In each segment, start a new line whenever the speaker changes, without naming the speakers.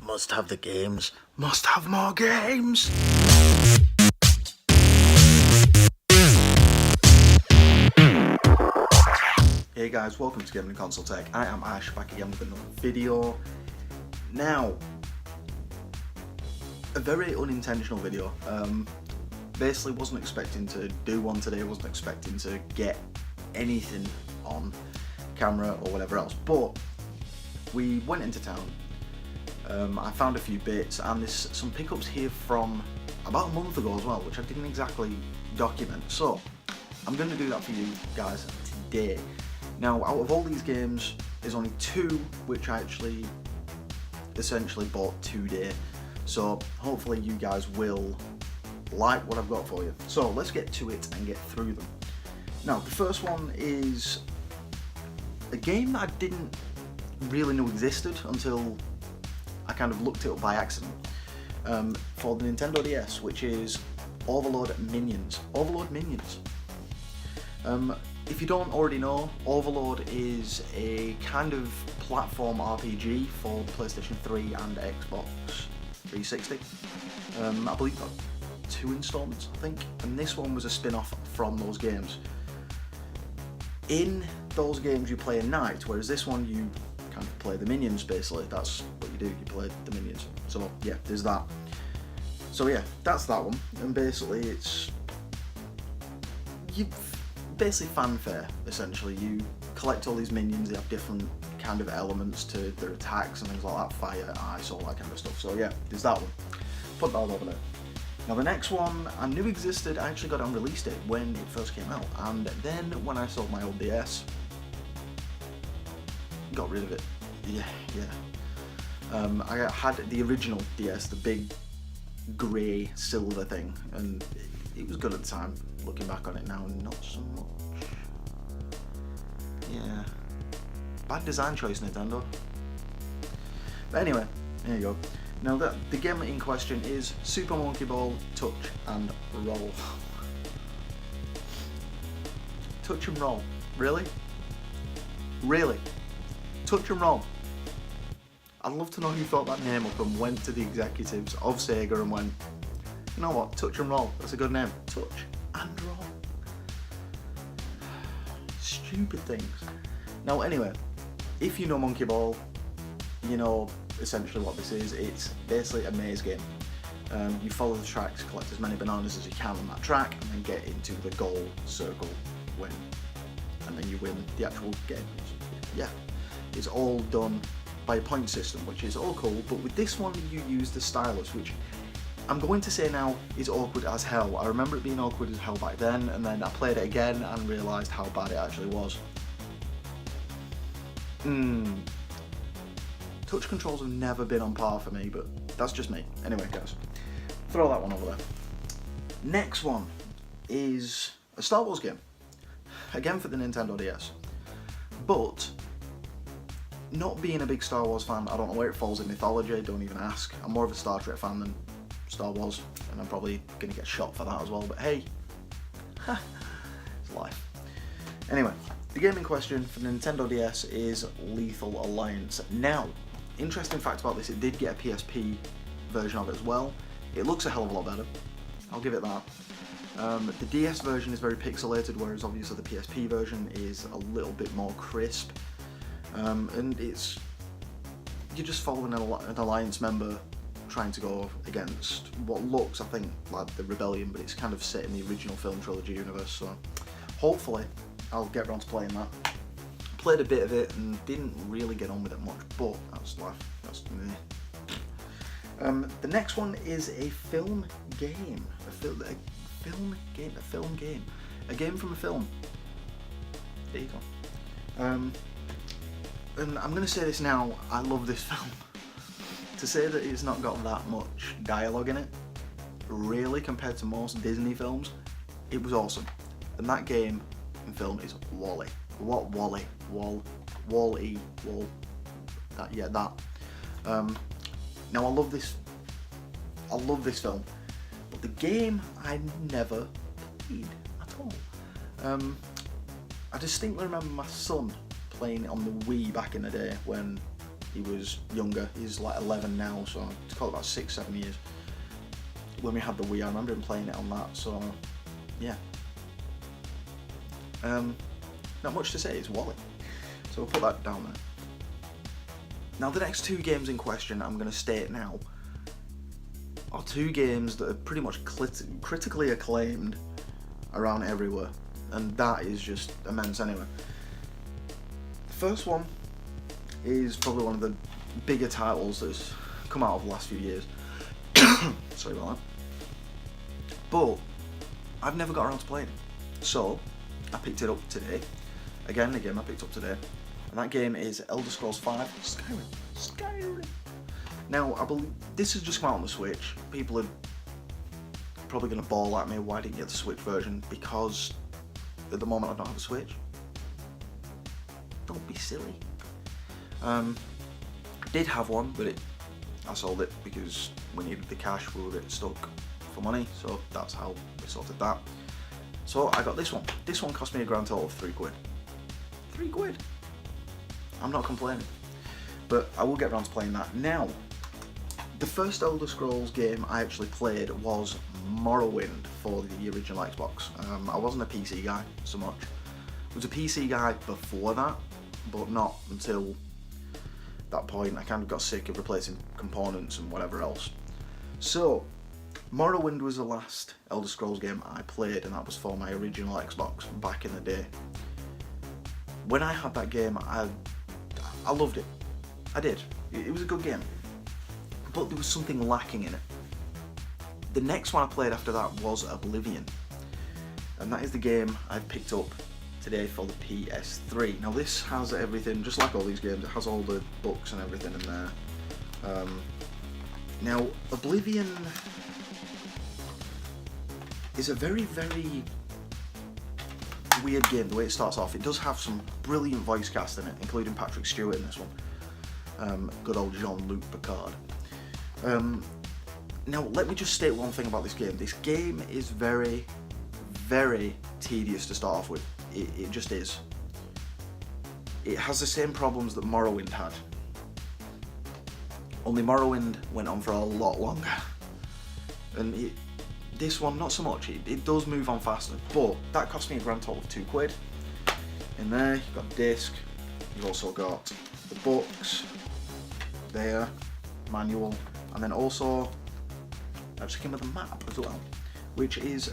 Must have the games. Must have more games. Hey guys, welcome to Gaming Console Tech. I am Ash, back again with another video. Now, a very unintentional video. Basically wasn't expecting to do one today, wasn't expecting to get anything on camera or whatever else, but we went into town. I found a few bits, and there's some pickups here from about a month ago as well, which I didn't exactly document, so I'm going to do that for you guys today. Now, out of all these games, there's only two which I actually essentially bought today, so hopefully you guys will like what I've got for you. So let's get to it and get through them. Now, the first one is a game that I didn't really know existed until I kind of looked it up by accident, for the Nintendo DS, which is Overlord Minions. Overlord Minions. If you don't already know, Overlord is a kind of platform RPG for PlayStation 3 and Xbox 360. I believe got 2 installments, I think, and this one was a spin-off from those games. In those games you play a knight, whereas this one you kind of play the minions, basically. That's what you do, you play the minions. So yeah, there's that. So yeah, that's that one, and basically it's basically fanfare, essentially. You collect all these minions, they have different kind of elements to their attacks and things like that, fire, ice, all that kind of stuff. So yeah, there's that one. Put that over there. Now the next one I knew existed. I actually got it on release date when it first came out, and then when I sold my old DS, got rid of it. Yeah. I had the original DS, the big grey silver thing, and it was good at the time. Looking back on it now, not so much. Yeah, bad design choice, Nintendo. But anyway, there you go. Now the game in question is Super Monkey Ball Touch and Roll. Touch and Roll, really? Really? Touch and Roll. I'd love to know who thought that name up and went to the executives of Sega and went, you know what, Touch and Roll, that's a good name. Touch and Roll. Stupid things. Now anyway, if you know Monkey Ball, you know essentially what this is. It's basically a maze game. You follow the tracks, collect as many bananas as you can on that track, and then get into the goal circle, win. And then you win the actual game. Yeah. It's all done by a point system, which is all cool, but with this one you use the stylus, which I'm going to say now is awkward as hell. I remember it being awkward as hell back then, and then I played it again and realised how bad it actually was. Touch controls have never been on par for me, but that's just me. Anyway guys, throw that one over there. Next one is a Star Wars game, again for the Nintendo DS, but not being a big Star Wars fan, I don't know where it falls in mythology, don't even ask. I'm more of a Star Trek fan than Star Wars, and I'm probably going to get shot for that as well, but hey, it's life. Anyway, the game in question for the Nintendo DS is Lethal Alliance. Now, interesting fact about this, it did get a PSP version of it as well. It looks a hell of a lot better, I'll give it that. The DS version is very pixelated, whereas obviously the PSP version is a little bit more crisp. And you're just following an Alliance member trying to go against what looks, I think, like the Rebellion, but it's kind of set in the original film trilogy universe, so hopefully I'll get around to playing that. Played a bit of it and didn't really get on with it much, but that's life. That's me. The next one is a film game. A game from a film. There you go. And I'm going to say this now, I love this film. To say that it's not got that much dialogue in it, really, compared to most Disney films, it was awesome. And that game and film is WALL-E. What WALL-E? WALL-E. That. Now I love this film, but the game I never played at all. I distinctly remember my son playing it on the Wii back in the day when he was younger. He's like 11 now, so it's called about 6-7 years. When we had the Wii, I remember him playing it on that, so yeah. Not much to say, it's Wally. So we'll put that down there. Now the next 2 games in question, I'm going to state now, are 2 games that are pretty much critically acclaimed around everywhere. And that is just immense anyway. The first one is probably one of the bigger titles that's come out of the last few years. Sorry about that. But I've never got around to playing it. So I picked it up today. Again, the game I picked up today. And that game is Elder Scrolls V Skyrim. Now, I believe this has just come out on the Switch. People are probably going to bawl at me, why didn't you get the Switch version? Because at the moment I don't have a Switch. Don't be silly. Did have one, but I sold it because we needed the cash, we were a bit stuck for money, so that's how we sorted that. So I got this one. This one cost me a grand total of £3. £3. I'm not complaining. But I will get around to playing that. Now, the first Elder Scrolls game I actually played was Morrowind for the original Xbox. I wasn't a PC guy so much. I was a PC guy before that, but not until that point. I kind of got sick of replacing components and whatever else. So, Morrowind was the last Elder Scrolls game I played, and that was for my original Xbox back in the day. When I had that game, I loved it. I did. It was a good game. But there was something lacking in it. The next one I played after that was Oblivion. And that is the game I picked up today for the PS3. Now this has everything, just like all these games, it has all the books and everything in there. Now, Oblivion is a very, very weird game the way it starts off. It does have some brilliant voice cast in it, including Patrick Stewart in this one. Good old Jean-Luc Picard. Now, let me just state one thing about this game. This game is very, very tedious to start off with. It just is. It has the same problems that Morrowind had. Only Morrowind went on for a lot longer. And this one, not so much. It does move on faster, but that cost me a grand total of £2. In there, you've got disc. You've also got the books there, manual, and then also I just came with a map as well, which is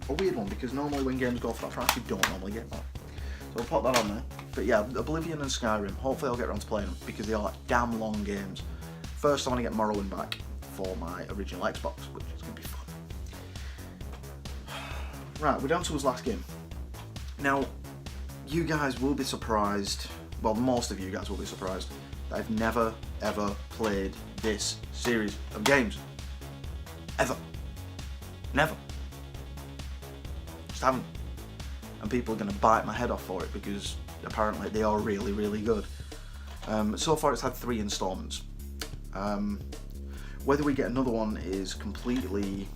a weird one because normally when games go for that price, you don't normally get that. So I'll put that on there. But yeah, Oblivion and Skyrim, hopefully I'll get around to playing them because they are damn long games. First I want to get Morrowind back for my original Xbox, which is going to be fun. Right, we're down to his last game. Now, you guys will be surprised, well most of you guys will be surprised, that I've never ever played this series of games. Ever. Never. Just haven't. And people are going to bite my head off for it because apparently they are really, really good. So far it's had 3 installments. Whether we get another one is completely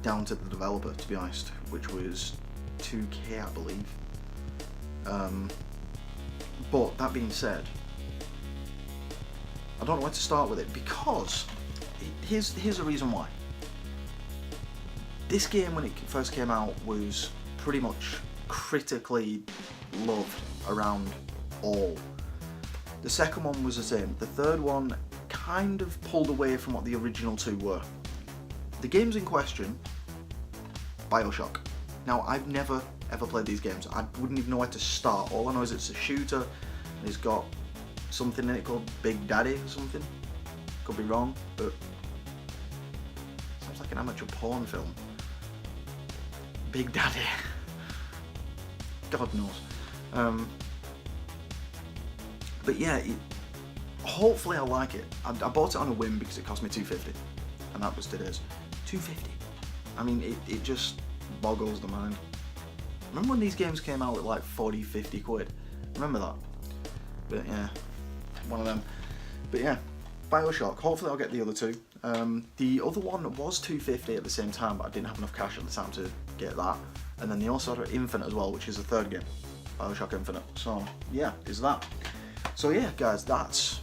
down to the developer, to be honest, which was 2K, I believe. But that being said, I don't know where to start with it because here's a reason why. This game, when it first came out, was pretty much critically loved around all. The second one was the same. The third one kind of pulled away from what the original 2 were. The games in question, BioShock. Now, I've never ever played these games. I wouldn't even know where to start. All I know is it's a shooter, and it's got something in it called Big Daddy or something. Could be wrong, but sounds like an amateur porn film. Big Daddy. God knows. But yeah, hopefully I like it. I bought it on a whim because it cost me £2.50, and that was today's. £2.50. I mean, it just boggles the mind. Remember when these games came out at like 40, 50 quid? Remember that? But yeah, one of them. But yeah, BioShock. Hopefully I'll get the other 2. The other one was £2.50 at the same time, but I didn't have enough cash at the time to get that. And then they also had Infinite as well, which is the 3rd game, BioShock Infinite. So yeah, there's that. So yeah, guys, that's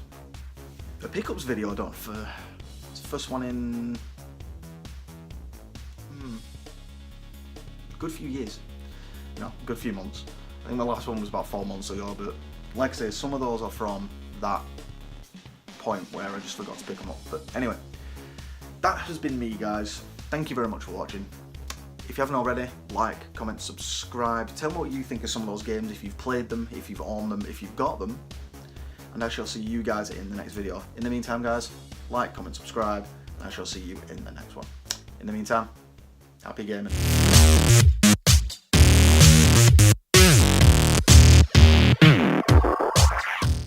a pickups video done for it's the first one in a good few years. A good few months. I think my last one was about 4 months ago, but like I say, some of those are from that point where I just forgot to pick them up. But anyway, that has been me, guys. Thank you very much for watching. If you haven't already, like, comment, subscribe. Tell me what you think of some of those games, if you've played them, if you've owned them, if you've got them. And I shall see you guys in the next video. In the meantime, guys, like, comment, subscribe, and I shall see you in the next one. In the meantime, happy gaming.